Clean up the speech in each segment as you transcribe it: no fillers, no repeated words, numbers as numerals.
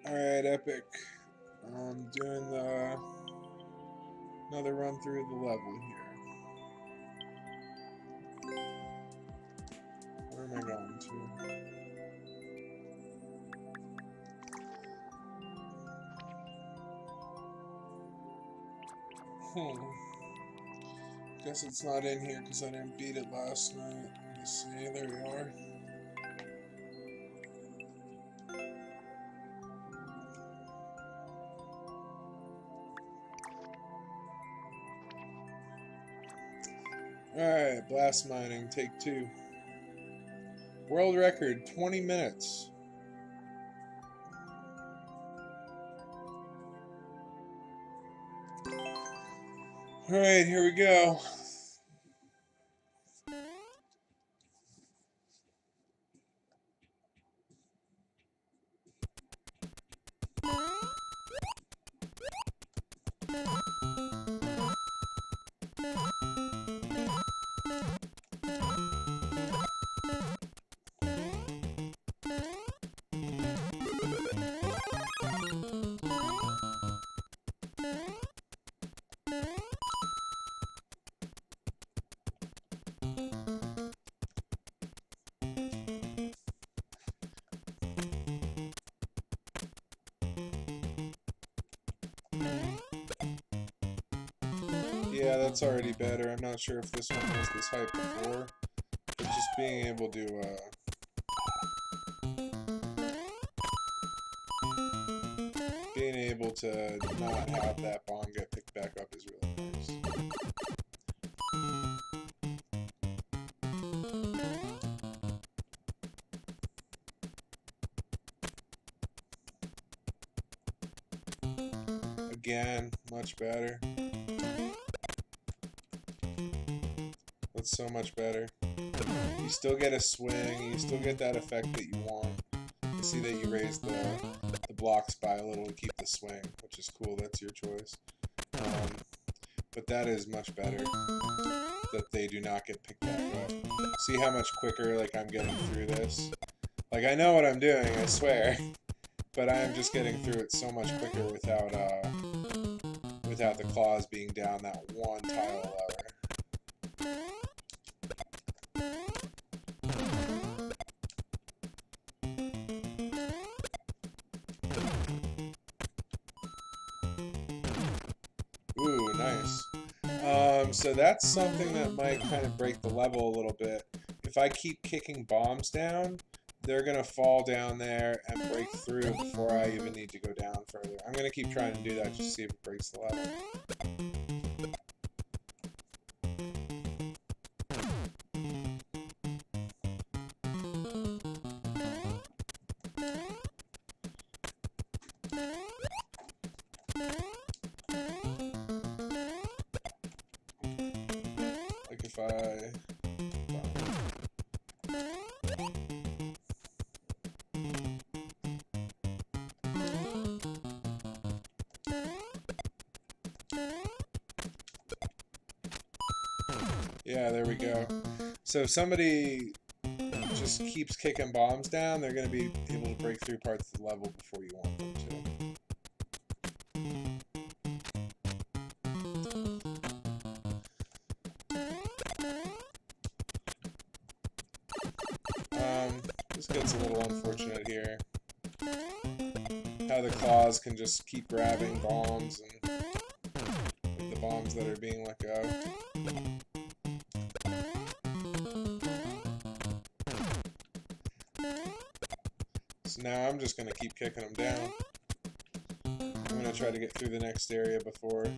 Alright, Epic. I'm doing another run through the level here. Where am I going to? Guess it's not in here because I didn't beat it last night. Let me see. There we are. Alright, blast mining, take 2. World record, 20 minutes. Alright, here we go. Yeah, that's already better. I'm not sure if this one was this hype before, but just being able to not have that bomb get picked back up is really nice. Again, much better. That's so much better. You still get a swing, you still get that effect that you want. You see that you raise the blocks by a little to keep the swing, which is cool, that's your choice. But that is much better, that they do not get picked back up. See how much quicker like I'm getting through this? Like I know what I'm doing, I swear, but I am just getting through it so much quicker without the claws being down that one tile lever. Ooh, nice. So that's something that might kind of break the level a little bit. If I keep kicking bombs down, they're going to fall down there and break through before I even need to go down further. I'm going to keep trying to do that just to see if it breaks the level. Like if I... Yeah, there we go. So if somebody just keeps kicking bombs down, they're going to be able to break through parts of the level before you want them to. This gets a little unfortunate here. How the claws can just keep grabbing bombs and the bombs that are being let go. So now I'm just going to keep kicking them down. I'm going to try to get through the next area before...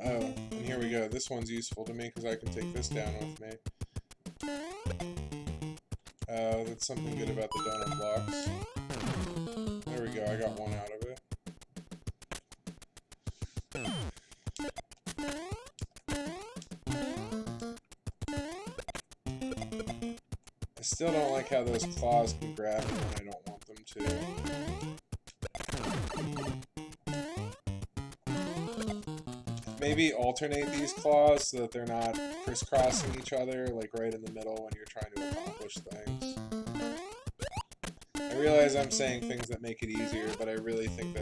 Oh, and here we go. This one's useful to me because I can take this down with me. That's something good about the donut blocks. There we go, I got one out of it. I still don't like how those claws can grab me when I don't want them to. Maybe alternate these claws so that they're not crisscrossing each other, like right in the middle when you're trying to accomplish things. I realize I'm saying things that make it easier, but I really think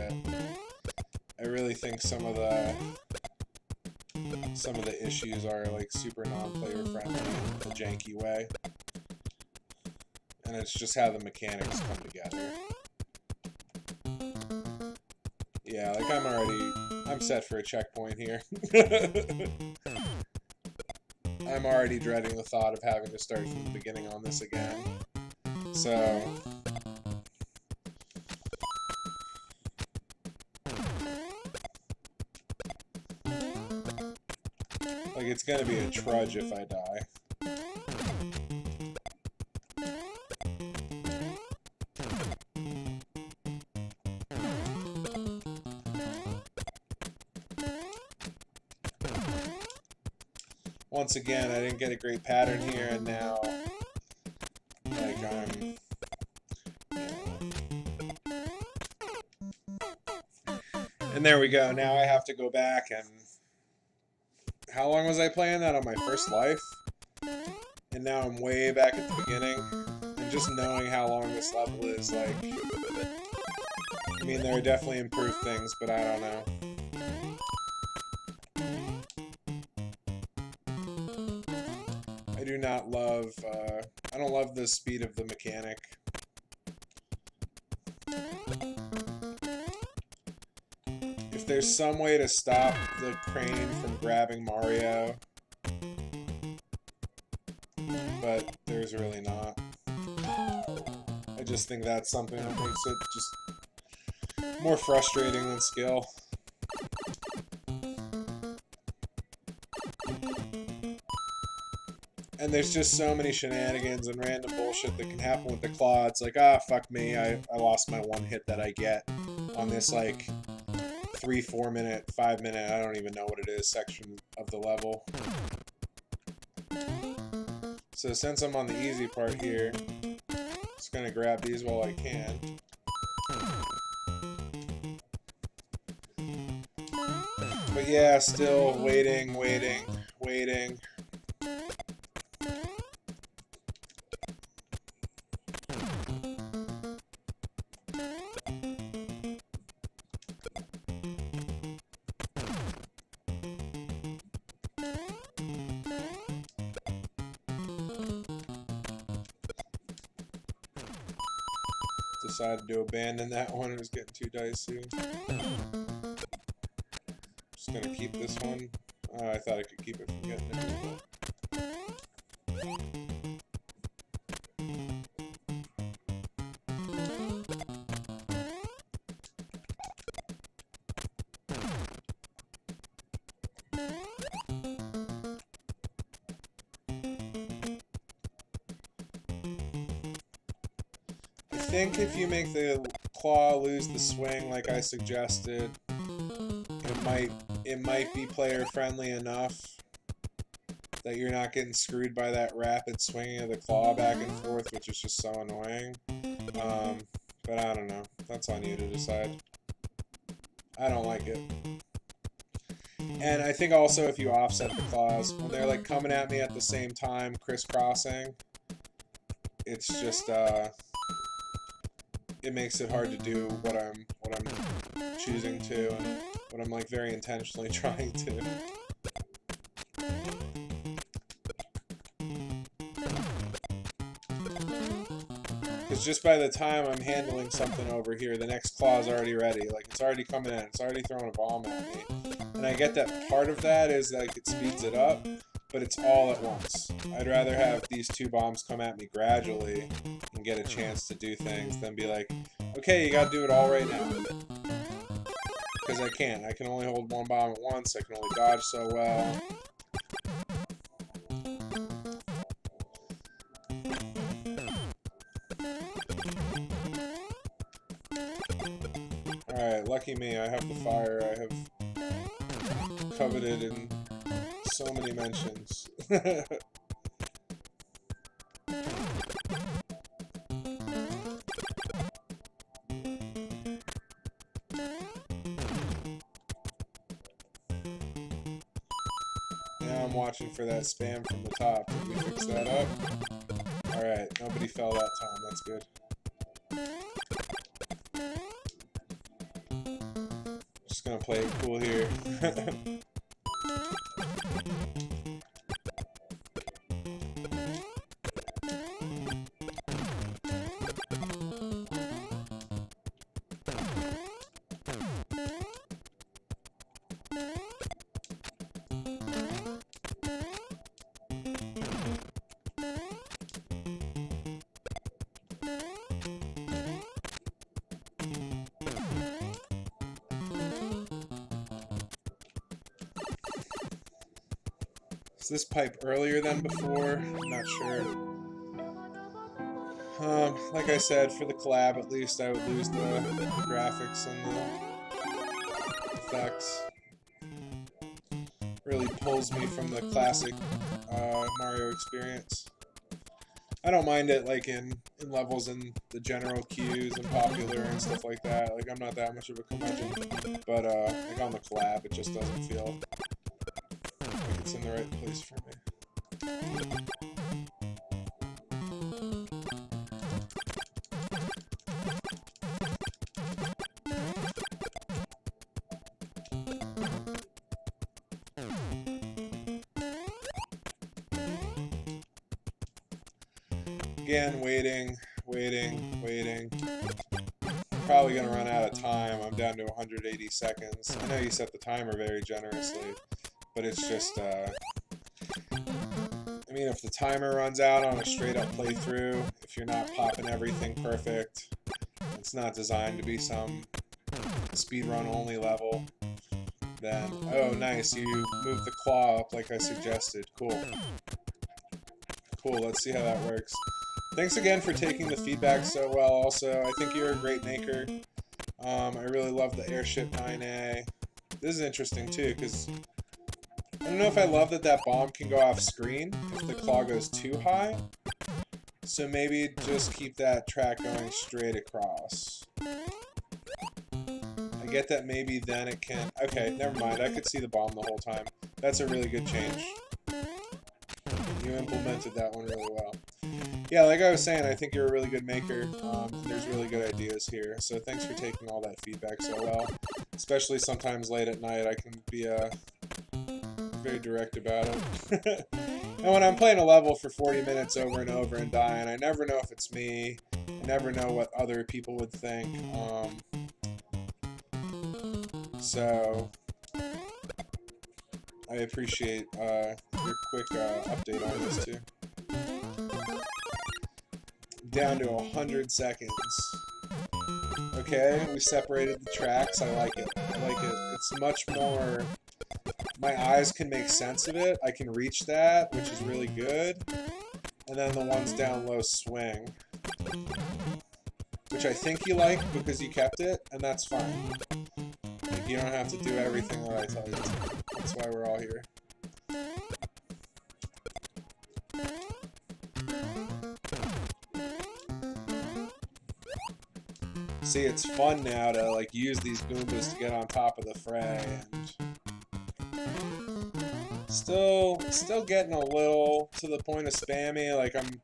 some of the issues are like super non-player friendly in a janky way. And it's just how the mechanics come together. Yeah, like I'm set for a checkpoint here. I'm already dreading the thought of having to start from the beginning on this again. So like, it's gonna be a trudge if I die. Once again, I didn't get a great pattern here, and now, like, and there we go. Now I have to go back and... How long was I playing that on my first life? And now I'm way back at the beginning. And just knowing how long this level is, like... I mean, there are definitely improved things, but I don't know. I do not love... I don't love the speed of the mechanic. If there's some way to stop the crane from grabbing Mario, but there's really not. I just think that's something that makes it just more frustrating than skill. And there's just so many shenanigans and random bullshit that can happen with the claw. It's like, ah, fuck me, I lost my one hit that I get on this, like, 3, 4 minute, 5 minute, I don't even know what it is, section of the level. So since I'm on the easy part here, I'm just gonna grab these while I can. But yeah, still waiting. Decided to abandon that one, it was getting too dicey. Just gonna keep this one. I thought I could keep it from getting it. I think if you make the claw lose the swing like I suggested, it might be player friendly enough that you're not getting screwed by that rapid swinging of the claw back and forth, which is just so annoying. But I don't know. That's on you to decide. I don't like it. And I think also if you offset the claws, when they're like coming at me at the same time, crisscrossing, it's just it makes it hard to do what I'm choosing to, and what I'm like very intentionally trying to. Because just by the time I'm handling something over here, the next claw is already ready. Like, it's already coming in, it's already throwing a bomb at me. And I get that part of that is like it speeds it up, but it's all at once. I'd rather have these two bombs come at me gradually and get a chance to do things than be like, okay, you gotta do it all right now. Because I can't. I can only hold one bomb at once. I can only dodge so well. Alright, lucky me. I have the fire I have coveted in so many mentions. I'm watching for that spam from the top. Did we fix that up? Alright, nobody fell that time. That's good. Just gonna play it cool here. Is this pipe earlier than before? I'm not sure. Like I said, for the collab at least, I would lose the graphics and the effects. Really pulls me from the classic Mario experience. I don't mind it like in levels in the general queues and popular and stuff like that. Like I'm not that much of a curmudgeon, but like on the collab, it just doesn't feel like it's in the right place for me. Again, waiting. Probably gonna run out of time. I'm down to 180 seconds. I know you set the timer very generously, but it's just, I mean, if the timer runs out on a straight up playthrough, if you're not popping everything perfect, it's not designed to be some speedrun only level, then, oh nice, you moved the claw up like I suggested. Cool. Cool, let's see how that works. Thanks again for taking the feedback so well also. I think you're a great maker. I really love the Airship 9A. This is interesting too, because I don't know if I love that that bomb can go off screen if the claw goes too high. So maybe just keep that track going straight across. I get that maybe then it can... Okay, never mind. I could see the bomb the whole time. That's a really good change. You implemented that one really well. Yeah, like I was saying, I think you're a really good maker. There's really good ideas here. So thanks for taking all that feedback so well. Especially sometimes late at night, I can be very direct about it. And when I'm playing a level for 40 minutes over and over and dying, I never know if it's me. I never know what other people would think. So I appreciate your quick update on this too. Down to 100 seconds. Okay, we separated the tracks. I like it. I like it. It's much more... My eyes can make sense of it. I can reach that, which is really good. And then the ones down low swing. Which I think you like because you kept it, and that's fine. Like, you don't have to do everything that I tell you to. That's why we're all here. See, it's fun now to like use these Goombas to get on top of the fray, and still getting a little to the point of spammy. Like I'm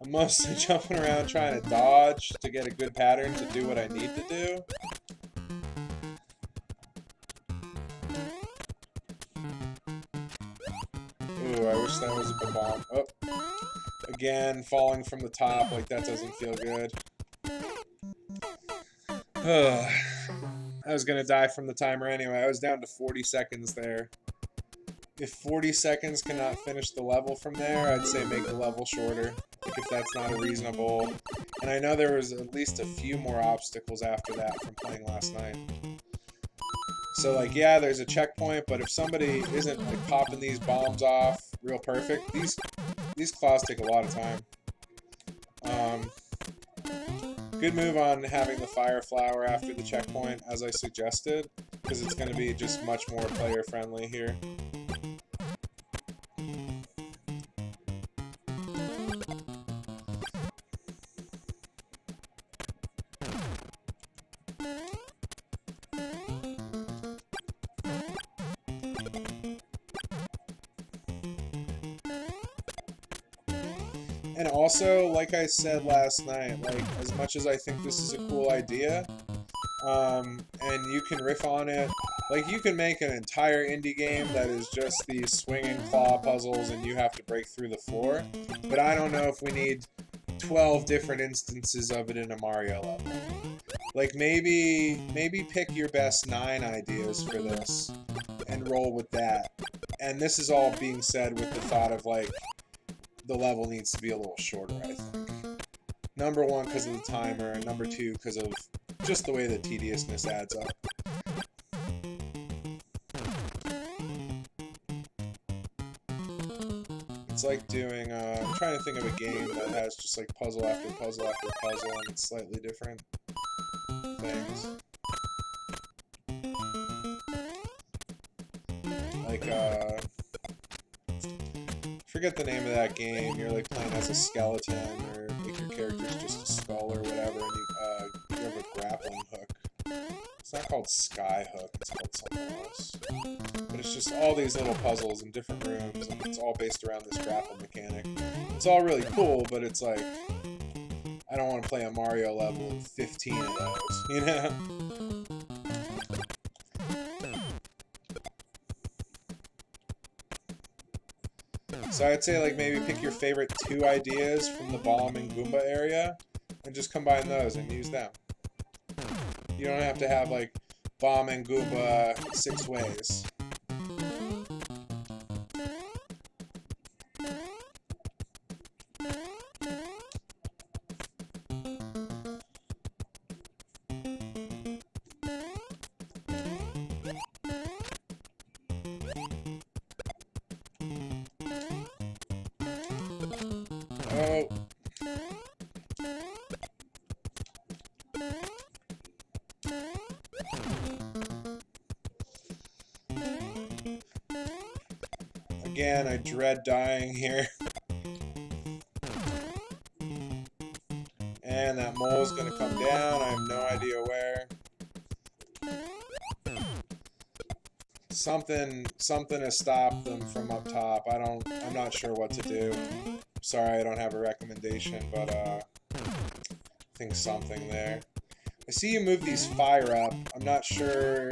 mostly jumping around trying to dodge to get a good pattern to do what I need to do. Ooh, I wish that was a bomb. Oh, again, falling from the top, like that doesn't feel good. I was gonna die from the timer anyway. I was down to 40 seconds there. If 40 seconds cannot finish the level from there, I'd say make the level shorter. Like if that's not a reasonable... And I know there was at least a few more obstacles after that from playing last night. So like, yeah, there's a checkpoint, but if somebody isn't like popping these bombs off real perfect, these claws take a lot of time. Good move on having the fire flower after the checkpoint, as I suggested, because it's going to be just much more player friendly here. And also, like I said last night, like, as much as I think this is a cool idea, and you can riff on it, like, you can make an entire indie game that is just these swinging claw puzzles and you have to break through the floor, but I don't know if we need 12 different instances of it in a Mario level. Like, maybe pick your best 9 ideas for this and roll with that. And this is all being said with the thought of, like, the level needs to be a little shorter, I think. Number 1, because of the timer, and number 2, because of just the way the tediousness adds up. It's like doing, I'm trying to think of a game that has just like puzzle after puzzle after puzzle, and it's slightly different things. Like, forget the name of that game. You're like playing as a skeleton, or like your character's just a skull or whatever, and you have a grappling hook. It's not called Sky Hook, it's called something else. But it's just all these little puzzles in different rooms, and it's all based around this grapple mechanic. It's all really cool, but it's like, I don't want to play a Mario level with 15 of those, you know? So I'd say, like, maybe pick your favorite 2 ideas from the Bomb and Goomba area, and just combine those and use them. You don't have to have, like, Bomb and Goomba 6 ways. Oh. Again, I dread dying here. And that mole's gonna come down. I have no idea where. Something to stop them from up top. I'm not sure what to do. Sorry, I don't have a recommendation, but I think something there. I see you move these fire up. I'm not sure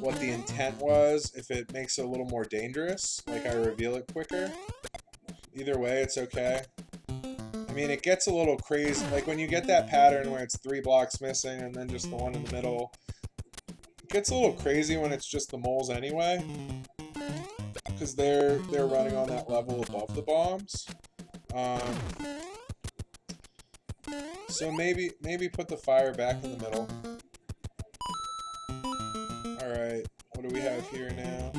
what the intent was, if it makes it a little more dangerous, like I reveal it quicker. Either way, it's okay. I mean, it gets a little crazy. Like, when you get that pattern where it's 3 blocks missing and then just the one in the middle, it gets a little crazy when it's just the moles anyway, because they're running on that level above the bombs. So maybe put the fire back in the middle. Alright, what do we have here now?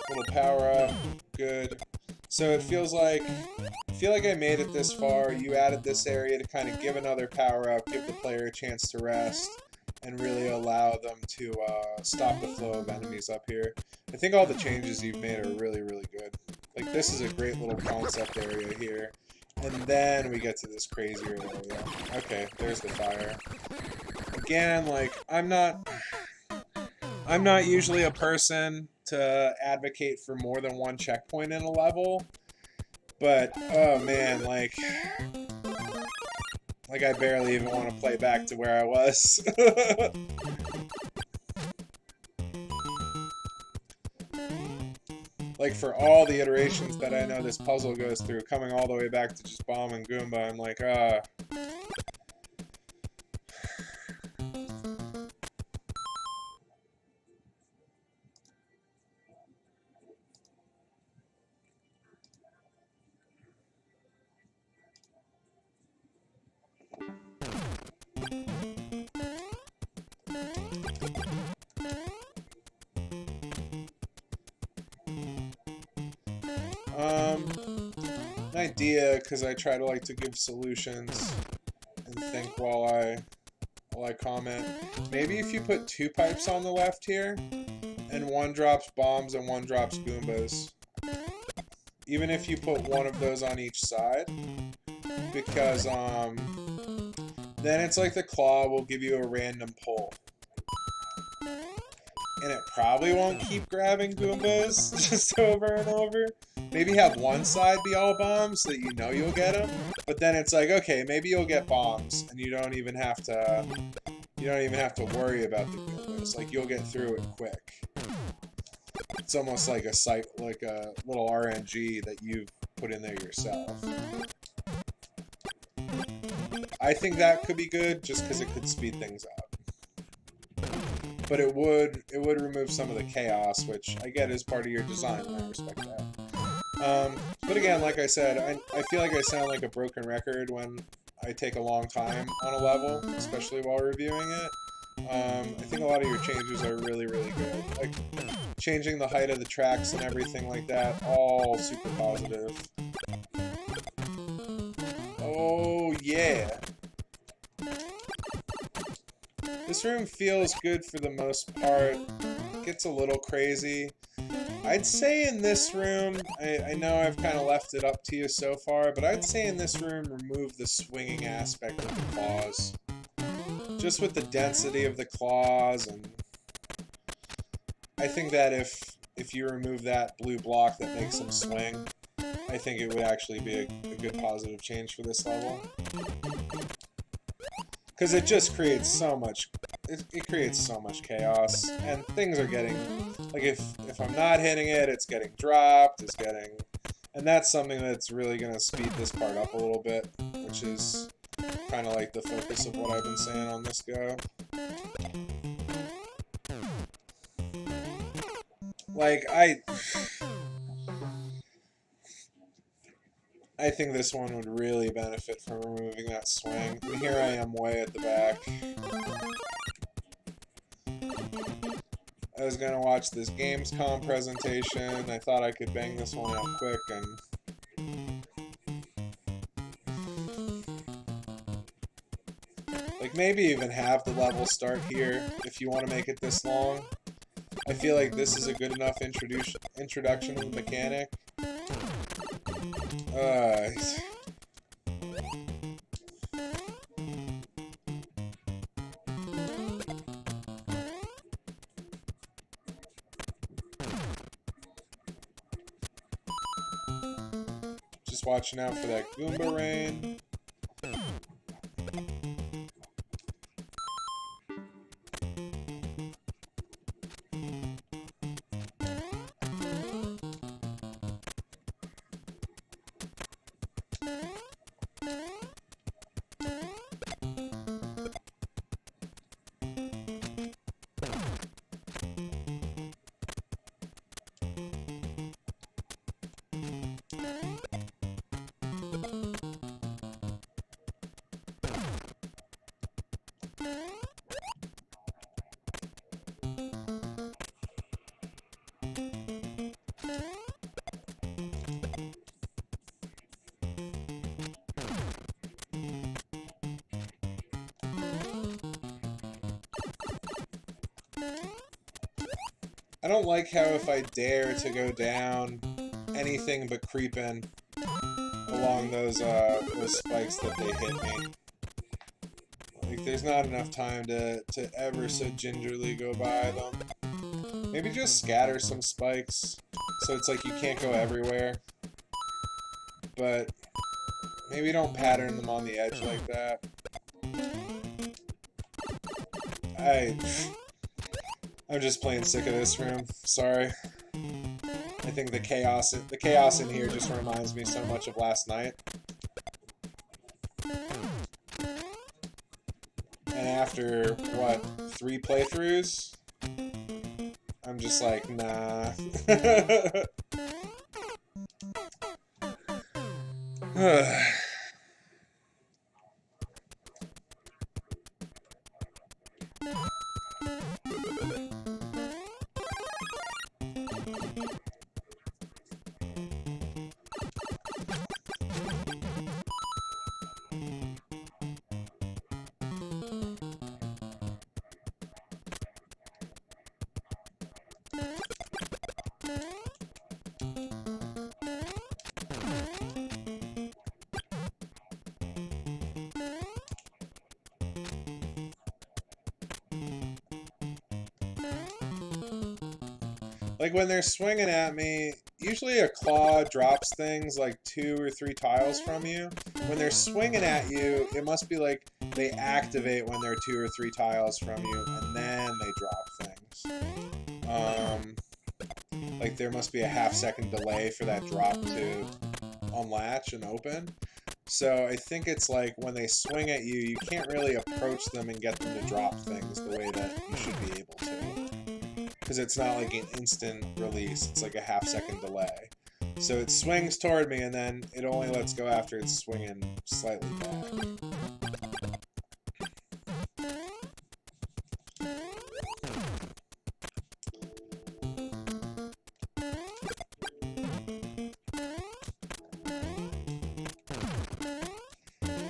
Little power up, good. So it feels like, I feel like I made it this far. You added this area to kind of give another power up, give the player a chance to rest, and really allow them to stop the flow of enemies up here. I think all the changes you've made are really, really good. Like, this is a great little concept area here. And then we get to this crazier area. Okay, there's the fire. Again, like, I'm not usually a person to advocate for more than one checkpoint in a level, but oh man, like I barely even want to play back to where I was. Like, for all the iterations that I know this puzzle goes through, coming all the way back to just Bomb and Goomba, I'm like, an idea, because I try to like to give solutions and think while I comment. Maybe if you put 2 pipes on the left here, and one drops bombs and one drops Goombas. Even if you put one of those on each side, because then it's like the claw will give you a random pull. And it probably won't keep grabbing Goombas just over and over. maybe have one side be all bombs so that you know you'll get them, but then it's like, okay, maybe you'll get bombs and you don't even have to worry about the Goombas. Like, you'll get through it quick. It's almost like like a little RNG that you've put in there yourself. I think that could be good just because it could speed things up. But it would remove some of the chaos, which I get is part of your design, and I respect that. But again, like I said, I feel like I sound like a broken record when I take a long time on a level, especially while reviewing it. I think a lot of your changes are really, really good. Like, changing the height of the tracks and everything like that, all super positive. Oh, yeah. This room feels good for the most part. It gets a little crazy. I'd say in this room, I know I've kind of left it up to you so far, but I'd say in this room, remove the swinging aspect of the claws. Just with the density of the claws, and I think that if you remove that blue block that makes them swing, I think it would actually be a good positive change for this level. Because it just creates so much, it creates so much chaos, and things are getting, like, if I'm not hitting it, it's getting dropped, and that's something that's really going to speed this part up a little bit, which is kind of like the focus of what I've been saying on this go. Like, I think this one would really benefit from removing that swing. And here I am way at the back. I was gonna watch this Gamescom presentation. I thought I could bang this one out quick, and like, maybe even have the level start here if you want to make it this long. I feel like this is a good enough introduction to the mechanic. Just watching out for that Goomba Rain. I don't like how if I dare to go down anything but creeping along those spikes that they hit me. Like, there's not enough time to ever so gingerly go by them. Maybe just scatter some spikes so it's like you can't go everywhere. But maybe don't pattern them on the edge like that. I'm just plain sick of this room. Sorry. I think the chaos in here just reminds me so much of last night. And after, what, 3 playthroughs? I'm just like, nah. Like, when they're swinging at me, usually a claw drops things like 2 or 3 tiles from you. When they're swinging at you, it must be like they activate when they're 2 or 3 tiles from you, and then they drop things. Like there must be a half-second delay for that drop to unlatch and open. So I think it's like when they swing at you, you can't really approach them and get them to drop things the way that you should be able to. Because it's not like an instant release, it's like a half-second delay. So it swings toward me and then it only lets go after it's swinging slightly back.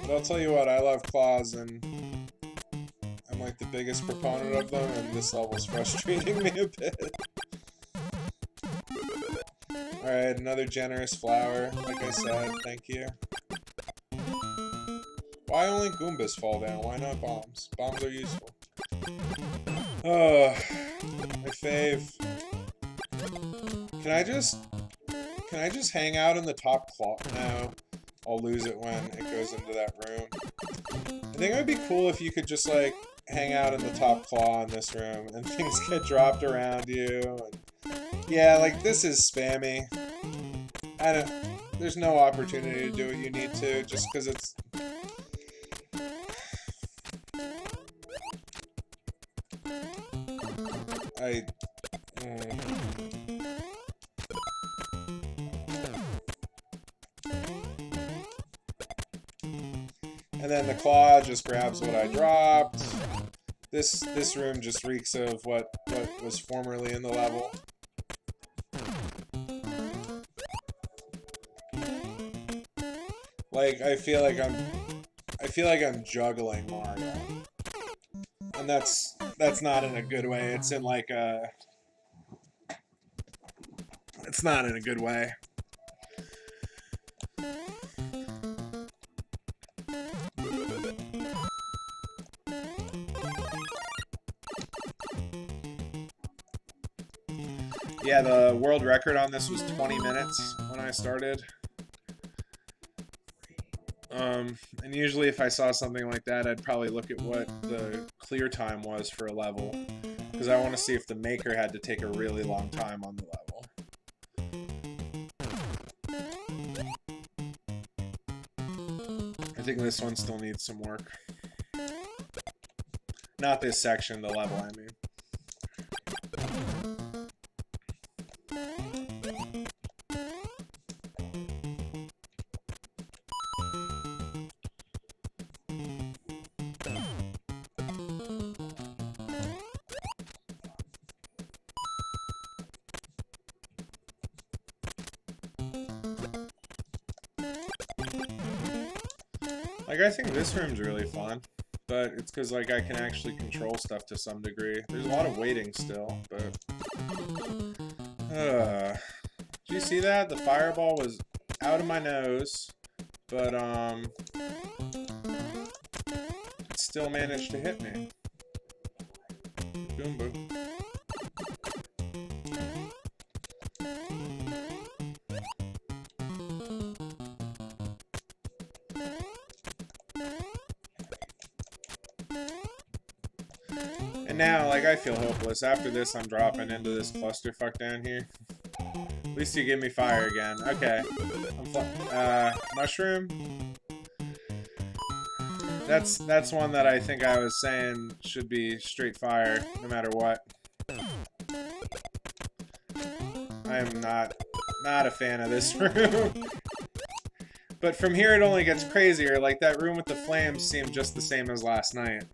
But I'll tell you what, I love claws, and I'm like the biggest proponent of them, and this level's frustrating me a bit. Alright, another generous flower, like I said, thank you. Why only Goombas fall down? Why not bombs? Bombs are useful. Oh, my fave. Can I just hang out in the top claw? No. I'll lose it when it goes into that room. I think it would be cool if you could just, like, hang out in the top claw in this room and things get dropped around you. And yeah, like, this is spammy. There's no opportunity to do what you need to just because it's... And then the claw just grabs what I dropped. This room just reeks of what was formerly in the level. Like I feel like I'm juggling Mario. And that's not in a good way. It's in like a it's not in a good way. Yeah, the world record on this was 20 minutes when I started. And usually if I saw something like that, I'd probably look at what the clear time was for a level. Because I want to see if the maker had to take a really long time on the level. I think this one still needs some work. Not this section, the level, I mean. Like, I think this room's really fun, but it's because, like, I can actually control stuff to some degree. There's a lot of waiting still, but... Did you see that? The fireball was out of my nose, but, it still managed to hit me. Boom, boom. And now, like, I feel hopeless. After this, I'm dropping into this clusterfuck down here. At least you give me fire again. Okay. Mushroom? That's one that I think I was saying should be straight fire, no matter what. I am not a fan of this room. But from here, it only gets crazier. Like, that room with the flames seemed just the same as last night.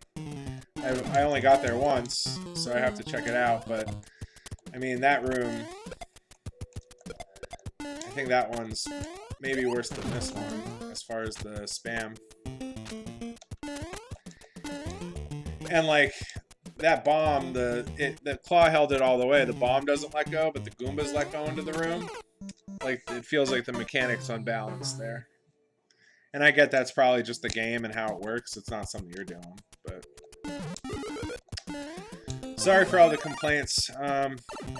I only got there once, so I have to check it out, but, I mean, that room, I think that one's maybe worse than this one, as far as the spam. And, like, that bomb, the claw held it all the way. The bomb doesn't let go, but the Goombas let go into the room. Like, it feels like the mechanic's unbalanced there. And I get that's probably just the game and how it works. It's not something you're doing, but... Sorry for all the complaints.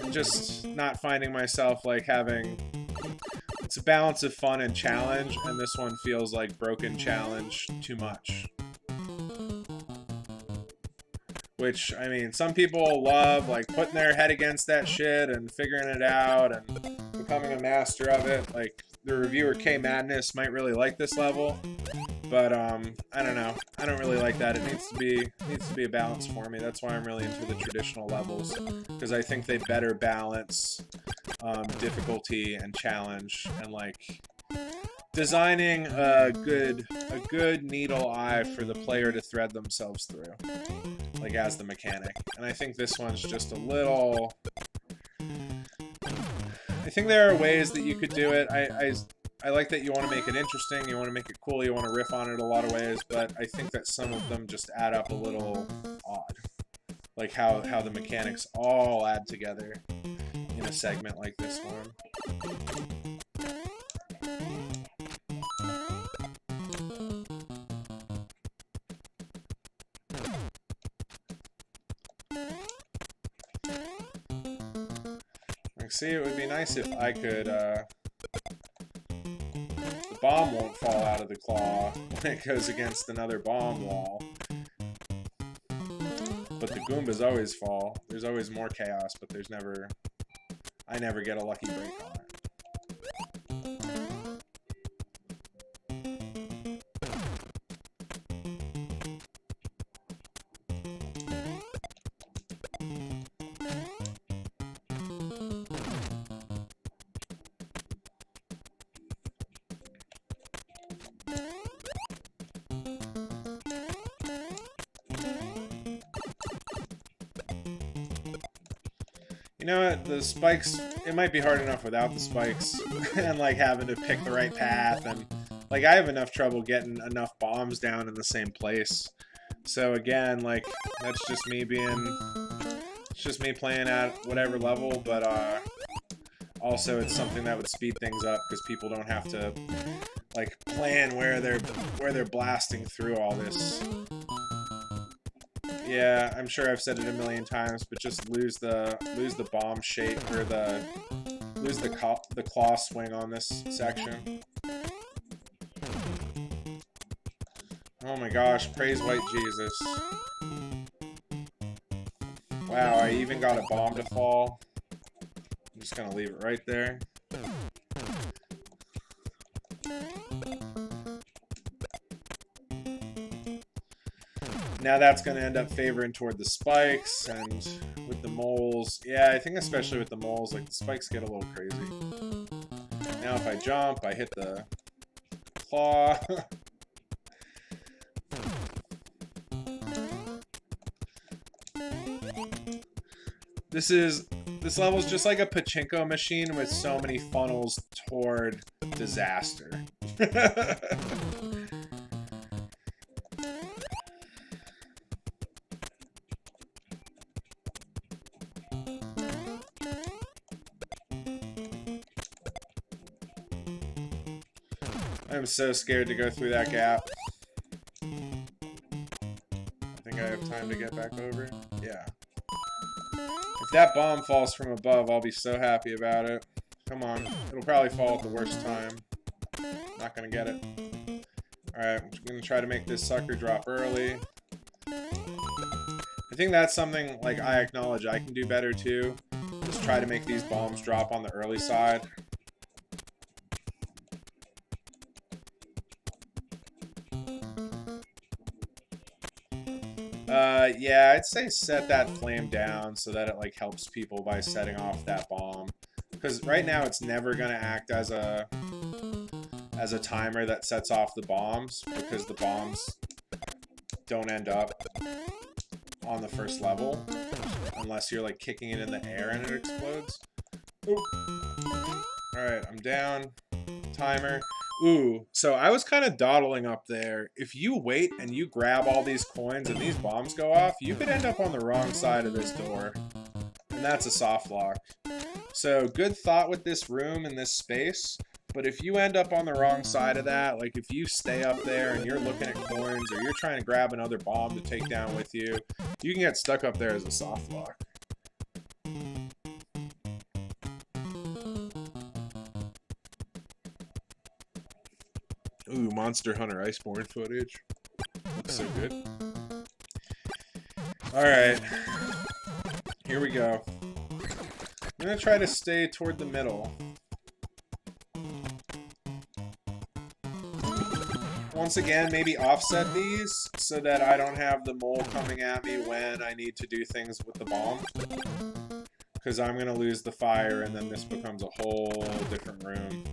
Just not finding myself like having... It's a balance of fun and challenge, and this one feels like broken challenge too much. Which, I mean, some people love, like, putting their head against that shit and figuring it out and becoming a master of it. Like, the reviewer K Madness might really like this level, but, I don't know. I don't really like that. It needs to be a balance for me. That's why I'm really into the traditional levels, because I think they better balance difficulty and challenge, and, like, designing a good needle eye for the player to thread themselves through, like, as the mechanic. And I think this one's just a little... I think there are ways that you could do it. I like that you want to make it interesting, you want to make it cool, you want to riff on it a lot of ways, but I think that some of them just add up a little odd. Like how the mechanics all add together in a segment like this one. Like, see, it would be nice if I could, the bomb won't fall out of the claw when it goes against another bomb wall. But the Goombas always fall. There's always more chaos, but there's never... I never get a lucky break on it. You know what, the spikes, it might be hard enough without the spikes, and like having to pick the right path, and like I have enough trouble getting enough bombs down in the same place. So again, like, that's just me being, it's just me playing at whatever level, but also it's something that would speed things up, because people don't have to like plan where they're blasting through all this. Yeah, I'm sure I've said it a million times, but just lose the bomb shape, or lose the claw swing on this section. Oh my gosh, praise white Jesus. Wow, I even got a bomb to fall. I'm just gonna leave it right there. Now that's going to end up favoring toward the spikes, and with the moles, yeah, I think especially with the moles, like, the spikes get a little crazy. Now if I jump, I hit the claw. This level's just like a pachinko machine with so many funnels toward disaster. I'm so scared to go through that gap. I think I have time to get back over. Yeah. If that bomb falls from above, I'll be so happy about it. Come on. It'll probably fall at the worst time. Not gonna get it. Alright, I'm gonna try to make this sucker drop early. I think that's something, like, I acknowledge I can do better too. Just try to make these bombs drop on the early side. Yeah, I'd say set that flame down so that it, like, helps people by setting off that bomb. Because right now it's never going to act as a timer that sets off the bombs, because the bombs don't end up on the first level unless you're, like, kicking it in the air and it explodes. Alright, I'm down. Timer. Ooh, so I was kind of dawdling up there. If you wait and you grab all these coins and these bombs go off, you could end up on the wrong side of this door. And that's a soft lock. So good thought with this room and this space. But if you end up on the wrong side of that, like if you stay up there and you're looking at coins or you're trying to grab another bomb to take down with you, you can get stuck up there as a soft lock. Ooh, Monster Hunter Iceborne footage. Looks so good. Alright. Here we go. I'm gonna try to stay toward the middle. Once again, maybe offset these so that I don't have the mole coming at me when I need to do things with the bomb. Because I'm gonna lose the fire and then this becomes a whole different room.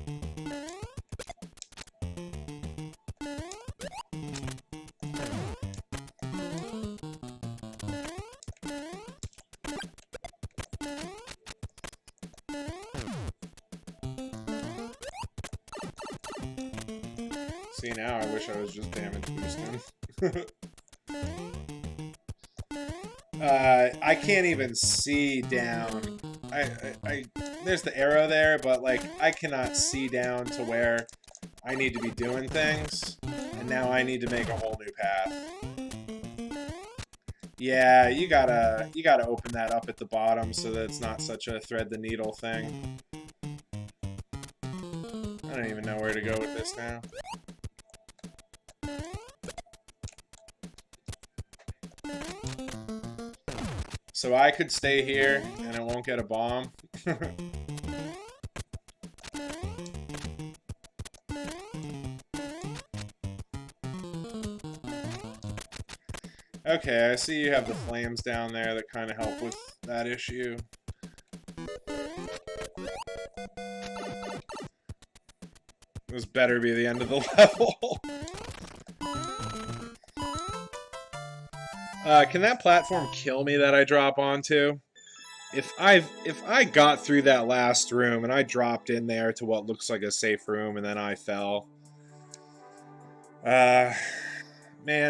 See, now I wish I was just damage boosting. I can't even see down. There's the arrow there, but like I cannot see down to where I need to be doing things, and now I need to make a whole new path. Yeah, you gotta open that up at the bottom so that it's not such a thread the needle thing. I don't even know where to go with this now. So I could stay here and it won't get a bomb. Okay, I see you have the flames down there that kind of help with that issue. This better be the end of the level. Can that platform kill me that I drop onto? If I got through that last room and I dropped in there to what looks like a safe room and then I fell, man,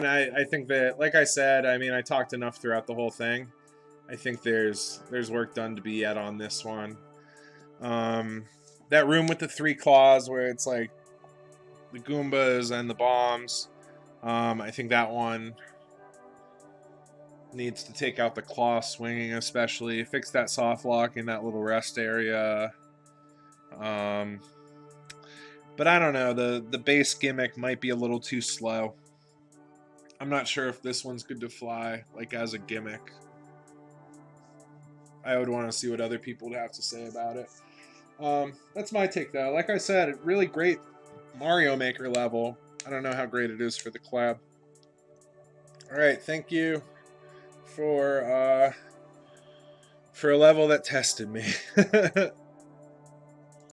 I think that, like I said, I mean, I talked enough throughout the whole thing. I think there's work done to be yet on this one. That room with the 3 claws where it's like the Goombas and the bombs, I think that one needs to take out the claw swinging, especially fix that soft lock in that little rest area. But I don't know, the base gimmick might be a little too slow. I'm not sure if this one's good to fly, like as a gimmick. I would want to see what other people would have to say about it. That's my take though. Like I said, really great Mario Maker level. I don't know how great it is for the collab. Alright, thank you for a level that tested me.